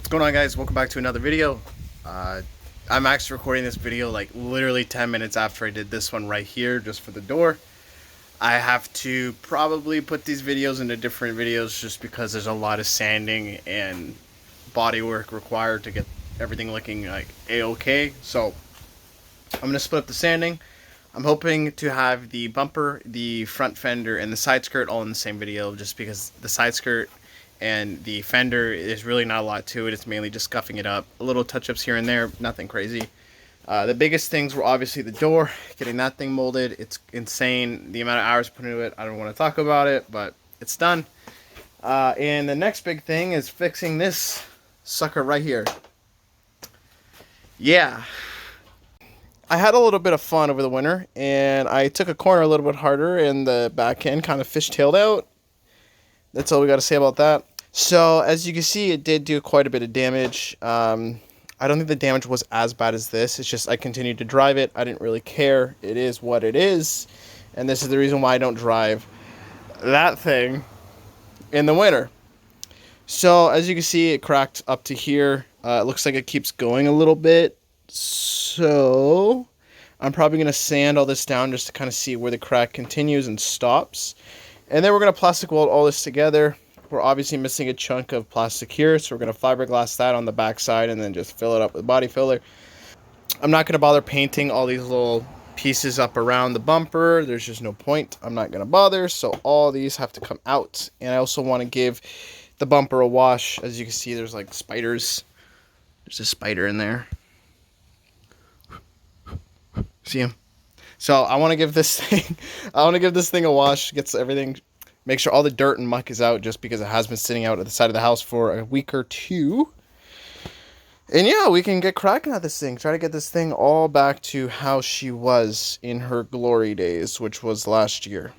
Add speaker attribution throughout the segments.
Speaker 1: What's going on, guys? Welcome back to another video. I'm actually recording this video like literally 10 minutes after I did this one right here just for the door. I have to probably put these videos into different videos just because there's a lot of sanding and body work required to get everything looking like a-okay. So I'm going to split up the sanding. I'm hoping to have the bumper, the front fender, and the side skirt all in the same video, just because the side skirt and the fender is really not a lot to it. It's mainly just scuffing it up, a little touch-ups here and there, nothing crazy. The biggest things were obviously the door, getting that thing molded. It's insane the amount of hours put into it. I don't want to talk about it, but it's done. And the next big thing is fixing this sucker right here. Yeah, I had a little bit of fun over the winter, and I took a corner a little bit harder, and the back end kind of fishtailed out. That's all we got to say about that. So, as you can see, it did do quite a bit of damage. I don't think the damage was as bad as this. It's just I continued to drive it. I didn't really care. It is what it is. And this is the reason why I don't drive that thing in the winter. So, as you can see, it cracked up to here. It looks like it keeps going a little bit. So, I'm probably going to sand all this down just to kind of see where the crack continues and stops. And then we're going to plastic weld all this together. We're obviously missing a chunk of plastic here, so we're going to fiberglass that on the back side and then just fill it up with body filler. I'm not going to bother painting all these little pieces up around the bumper. There's just no point. I'm not going to bother, so all these have to come out. And I also want to give the bumper a wash. As you can see, there's like spiders. There's a spider in there. See him? So I want to give this thing, a wash, get everything, make sure all the dirt and muck is out, just because it has been sitting out at the side of the house for a week or two. And yeah, we can get cracking at this thing, try to get this thing all back to how she was in her glory days, which was last year.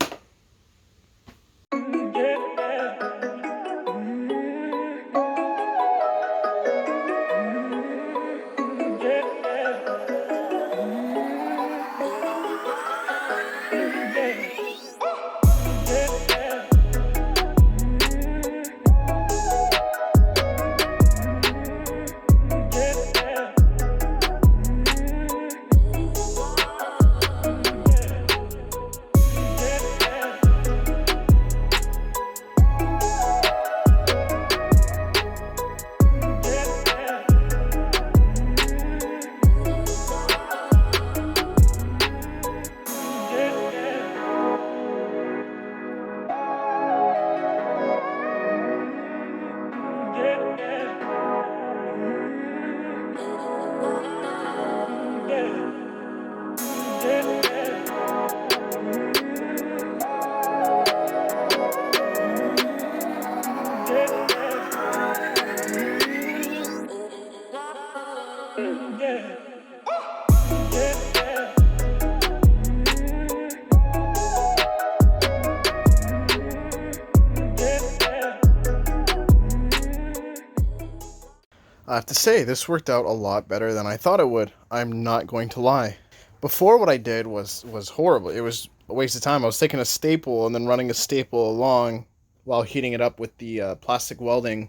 Speaker 1: I have to say, this worked out a lot better than I thought it would. I'm not going to lie. Before, what I did was horrible. It was a waste of time. I was taking a staple and then running a staple along while heating it up with the plastic welding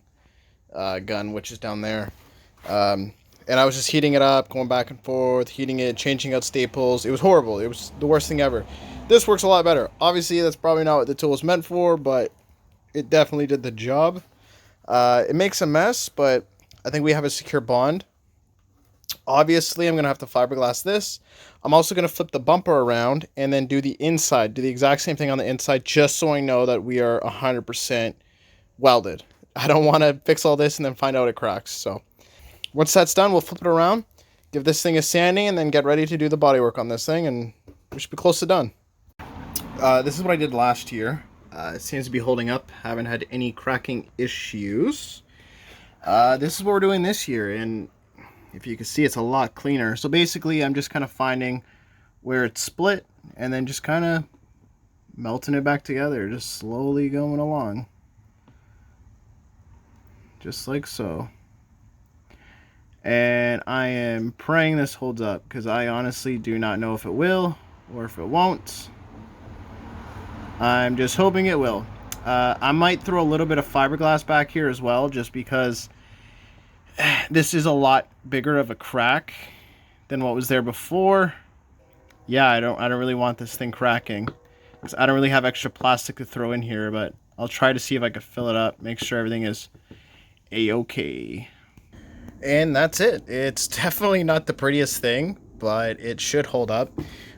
Speaker 1: gun, which is down there. And I was just heating it up, going back and forth, heating it, changing out staples. It was horrible. It was the worst thing ever. This works a lot better. Obviously, that's probably not what the tool was meant for, but it definitely did the job. It makes a mess, but I think we have a secure bond. Obviously, I'm going to have to fiberglass this. I'm also going to flip the bumper around and then do the inside. Do the exact same thing on the inside, just so I know that we are 100% welded. I don't want to fix all this and then find out it cracks. So once that's done, we'll flip it around, give this thing a sanding, and then get ready to do the bodywork on this thing, and we should be close to done. This is what I did last year. It seems to be holding up. Haven't had any cracking issues. This is what we're doing this year, and if you can see, it's a lot cleaner. So basically, I'm just kind of finding where it's split and then just kind of melting it back together, just slowly going along, just like so. And I am praying this holds up, because I honestly do not know if it will or if it won't. I'm just hoping it will. I might throw a little bit of fiberglass back here as well, just because this is a lot bigger of a crack than what was there before. Yeah, I don't really want this thing cracking, because I don't really have extra plastic to throw in here, but I'll try to see if I can fill it up, make sure everything is a-okay. And that's it. It's definitely not the prettiest thing, but it should hold up.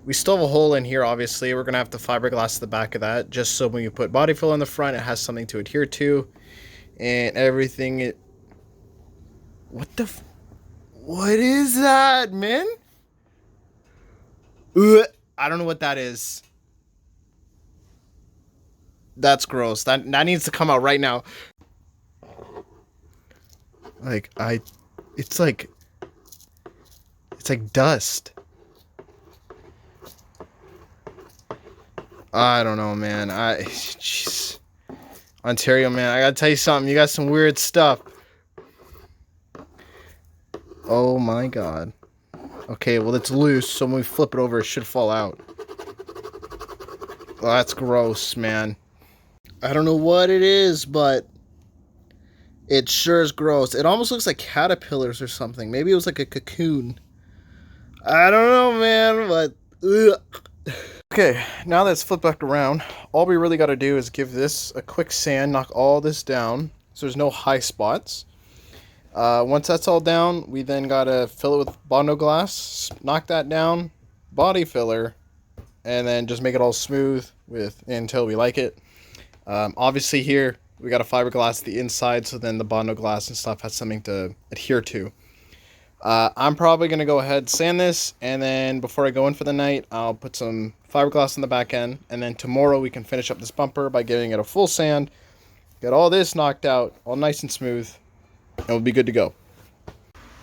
Speaker 1: We still have a hole in here, obviously. We're going to have to fiberglass the back of that, just so when you put body fill in the front, it has something to adhere to. And everything... What the... What is that, man? Ugh, I don't know what that is. That's gross. That needs to come out right now. Like, It's like dust. I don't know, man. Jeez. Ontario, man, I gotta tell you something. You got some weird stuff. Oh my god. Okay, well, it's loose, so when we flip it over, it should fall out. Well, that's gross, man. I don't know what it is, but it sure is gross. It almost looks like caterpillars or something. Maybe it was like a cocoon. I don't know, man, but... Ugh. Okay, now that it's flipped back around, all we really got to do is give this a quick sand, knock all this down, so there's no high spots. Once that's all down, we then got to fill it with Bondo glass, knock that down, body filler, and then just make it all smooth until we like it. Obviously here, we got to fiberglass the inside, so then the Bondo glass and stuff has something to adhere to. I'm probably going to go ahead, sand this, and then before I go in for the night, I'll put some fiberglass on the back end, and then tomorrow we can finish up this bumper by giving it a full sand, get all this knocked out, all nice and smooth, and we'll be good to go.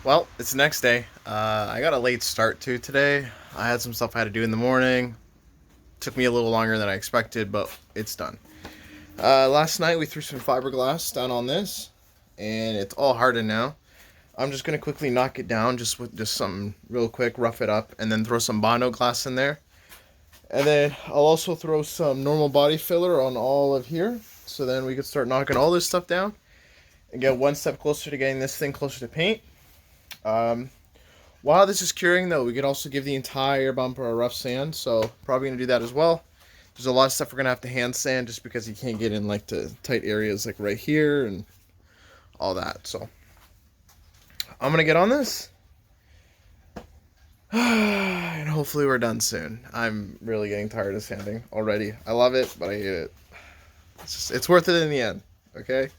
Speaker 1: Well, it's the next day. I got a late start to today. I had some stuff I had to do in the morning. Took me a little longer than I expected, but it's done. Last night we threw some fiberglass down on this, and it's all hardened now. I'm just going to quickly knock it down just with something real quick, rough it up, and then throw some Bondo glass in there. And then I'll also throw some normal body filler on all of here, so then we can start knocking all this stuff down and get one step closer to getting this thing closer to paint. While this is curing, though, we can also give the entire bumper a rough sand, so probably going to do that as well. There's a lot of stuff we're going to have to hand sand just because you can't get in like the tight areas like right here and all that, so... I'm going to get on this, and hopefully we're done soon. I'm really getting tired of sanding already. I love it, but I hate it. It's worth it in the end, okay?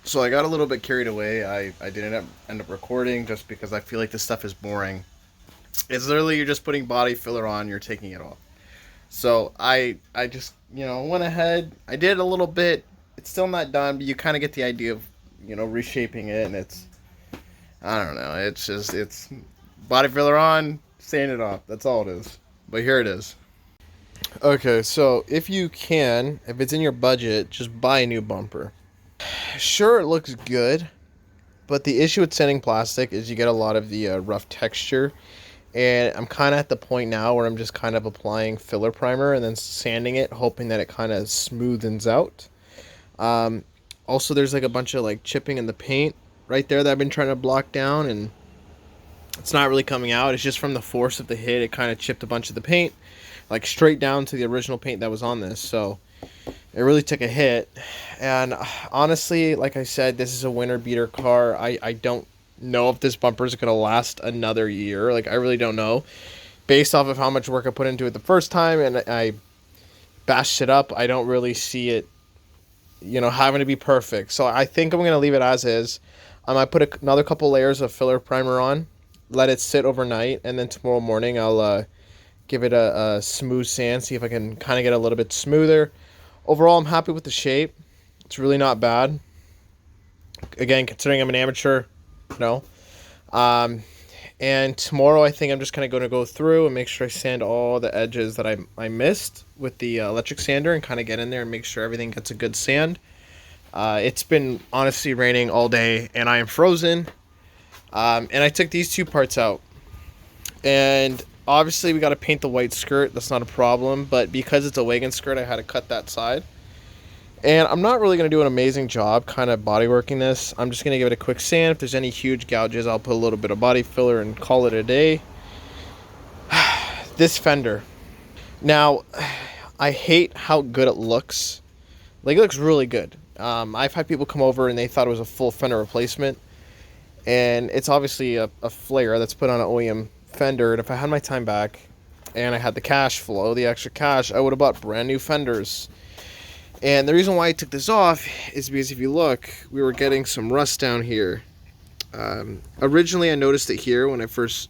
Speaker 1: So I got a little bit carried away. I didn't end up recording just because I feel like this stuff is boring. It's literally you're just putting body filler on, you're taking it off. So I just, went ahead. I did a little bit. It's still not done, but you kind of get the idea of, reshaping it, and it's, I don't know. It's body filler on, sand it off. That's all it is. But here it is. Okay, so if it's in your budget, just buy a new bumper. Sure, it looks good, but the issue with sanding plastic is you get a lot of the rough texture, and I'm kind of at the point now where I'm just kind of applying filler primer and then sanding it, hoping that it kind of smoothens out. Also, there's like a bunch of like chipping in the paint right there that I've been trying to block down, and it's not really coming out. It's just from the force of the hit, it kind of chipped a bunch of the paint, like straight down to the original paint that was on this. So It really took a hit. And honestly, like I said, this is a winter beater car. I don't know if this bumper is going to last another year. Like, I really don't know. Based off of how much work I put into it the first time and I bashed it up, I don't really see it, having to be perfect. So I think I'm going to leave it as is. I might put another couple layers of filler primer on, let it sit overnight, and then tomorrow morning I'll give it a smooth sand, see if I can kind of get a little bit smoother. Overall, I'm happy with the shape. It's really not bad. Again, considering I'm an amateur, no. And tomorrow, I think I'm just kind of going to go through and make sure I sand all the edges that I missed with the electric sander and kind of get in there and make sure everything gets a good sand. It's been honestly raining all day, and I am frozen. And I took these two parts out. And obviously, we got to paint the white skirt. That's not a problem. But because it's a wagon skirt, I had to cut that side. And I'm not really going to do an amazing job kind of bodyworking this. I'm just going to give it a quick sand. If there's any huge gouges, I'll put a little bit of body filler and call it a day. This fender. Now, I hate how good it looks. Like, it looks really good. I've had people come over and they thought it was a full fender replacement. And it's obviously a flare that's put on an OEM fender. And if I had my time back and I had the cash flow, the extra cash, I would have bought brand new fenders. And the reason why I took this off is because if you look, we were getting some rust down here. Originally, I noticed it here when I first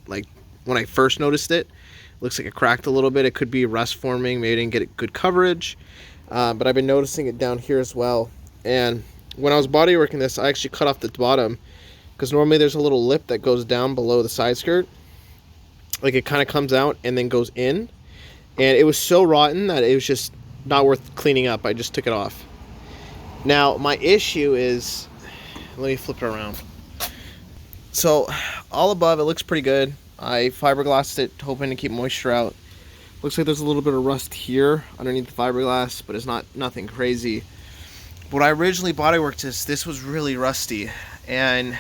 Speaker 1: noticed it. Looks like it cracked a little bit. It could be rust forming. Maybe I didn't get good coverage. But I've been noticing it down here as well. And when I was bodyworking this, I actually cut off the bottom because normally there's a little lip that goes down below the side skirt. Like, it kind of comes out and then goes in. And it was so rotten that it was just not worth cleaning up. I just took it off. Now, my issue is, let me flip it around. So, all above, it looks pretty good. I fiberglassed it, hoping to keep moisture out. Looks like there's a little bit of rust here underneath the fiberglass, but it's nothing crazy. When I originally bodyworked this was really rusty, and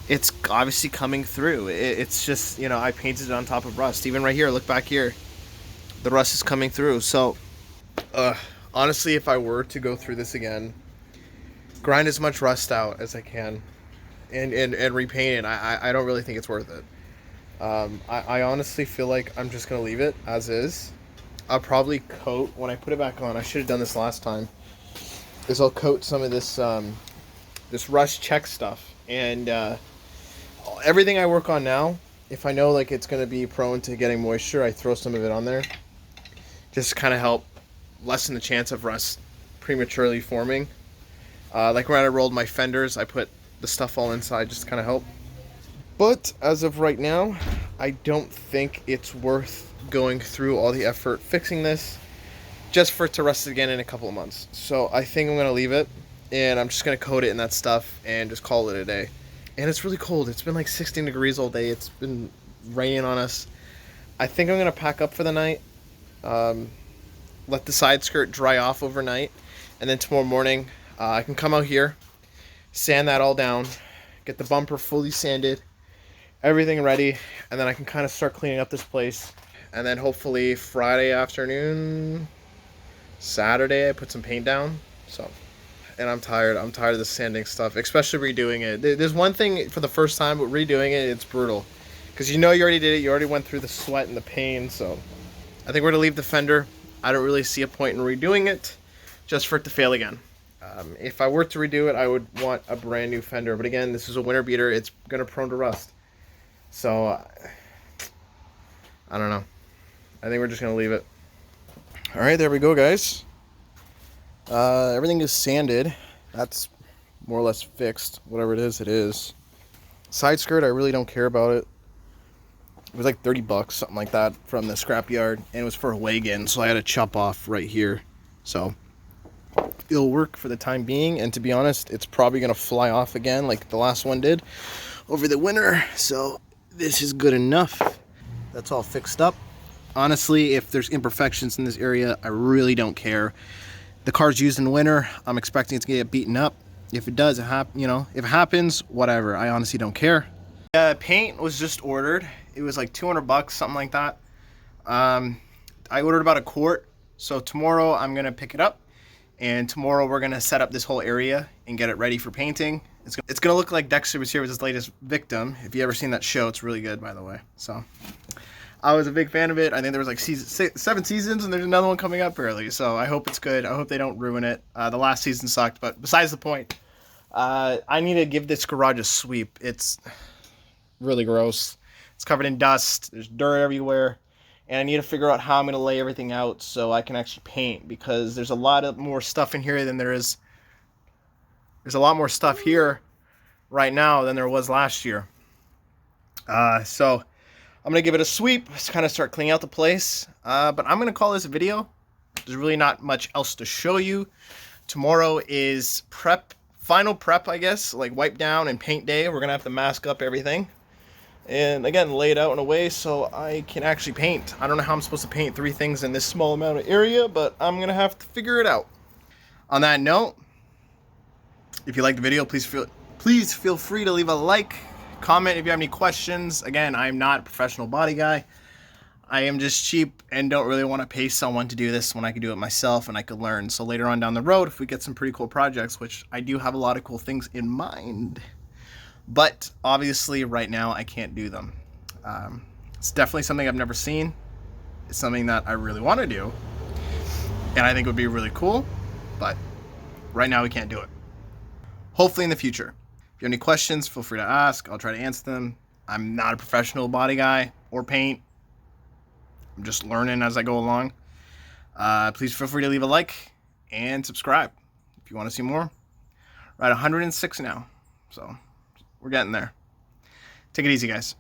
Speaker 1: it's obviously coming through. It's just, I painted it on top of rust. Even right here, look back here. The rust is coming through. So, honestly, if I were to go through this again, grind as much rust out as I can and repaint it, I don't really think it's worth it. I honestly feel like I'm just going to leave it as is. I'll probably coat, when I put it back on, I should have done this last time, is I'll coat some of this this rust check stuff. And everything I work on now, if I know like it's going to be prone to getting moisture, I throw some of it on there. Just kind of help lessen the chance of rust prematurely forming. Like when I rolled my fenders, I put the stuff all inside just to kind of help. But as of right now, I don't think it's worth going through all the effort fixing this just for it to rust again in a couple of months. So I think I'm going to leave it, and I'm just going to coat it in that stuff and just call it a day. And it's really cold. It's been like 16 degrees all day. It's been raining on us. I think I'm going to pack up for the night. Let the side skirt dry off overnight, and then tomorrow morning I can come out here, sand that all down, get the bumper fully sanded, everything ready, and then I can kind of start cleaning up this place. And then hopefully Friday afternoon, Saturday, I put some paint down. So, and I'm tired of the sanding stuff, especially redoing it. There's one thing for the first time, but redoing it, it's brutal, because you already did it, you already went through the sweat and the pain. So I think we're gonna leave the fender. I don't really see a point in redoing it just for it to fail again. If I were to redo it, I would want a brand new fender. But again, this is a winter beater. It's going to prone to rust. So, I don't know. I think we're just going to leave it. All right, there we go, guys. Everything is sanded. That's more or less fixed. Whatever it is, it is. Side skirt, I really don't care about it. It was like $30, something like that, from the scrapyard, and it was for a wagon, so I had to chop off right here. So it'll work for the time being, and to be honest, it's probably gonna fly off again like the last one did over the winter. So this is good enough. That's all fixed up. Honestly, if there's imperfections in this area, I really don't care. The car's used in the winter. I'm expecting it to get beaten up. If it does, if it happens, whatever. I honestly don't care. Paint was just ordered. It was like $200, something like that. I ordered about a quart, so tomorrow I'm gonna pick it up And tomorrow we're gonna set up this whole area and get it ready for painting. It's gonna look like Dexter was here with his latest victim. If you ever seen that show, it's really good, by the way. So I was a big fan of it. I think there was like 7 seasons, and there's another one coming up early. So I hope it's good. I hope they don't ruin it. The last season sucked, but besides the point, I need to give this garage a sweep. It's really gross. It's covered in dust. There's dirt everywhere. And I need to figure out how I'm going to lay everything out so I can actually paint, because there's a lot of more stuff in here than there is. There's a lot more stuff here right now than there was last year. So I'm going to give it a sweep, just kind of start cleaning out the place. But I'm going to call this a video. There's really not much else to show you. Tomorrow is final prep, I guess, like wipe down and paint day. We're going to have to mask up everything. And again, lay it out in a way so I can actually paint. I don't know how I'm supposed to paint 3 things in this small amount of area, but I'm going to have to figure it out. On that note, if you like the video, please feel free to leave a like, comment if you have any questions. Again, I'm not a professional body guy. I am just cheap and don't really want to pay someone to do this when I could do it myself and I could learn. So later on down the road, if we get some pretty cool projects, which I do have a lot of cool things in mind, but obviously right now I can't do them. It's definitely something I've never seen. It's something that I really want to do, and I think it would be really cool, but right now we can't do it. Hopefully in the future. If you have any questions, feel free to ask. I'll try to answer them. I'm not a professional body guy or paint. I'm just learning as I go along. Please feel free to leave a like and subscribe if you want to see more. We're at 106 now, so we're getting there. Take it easy, guys.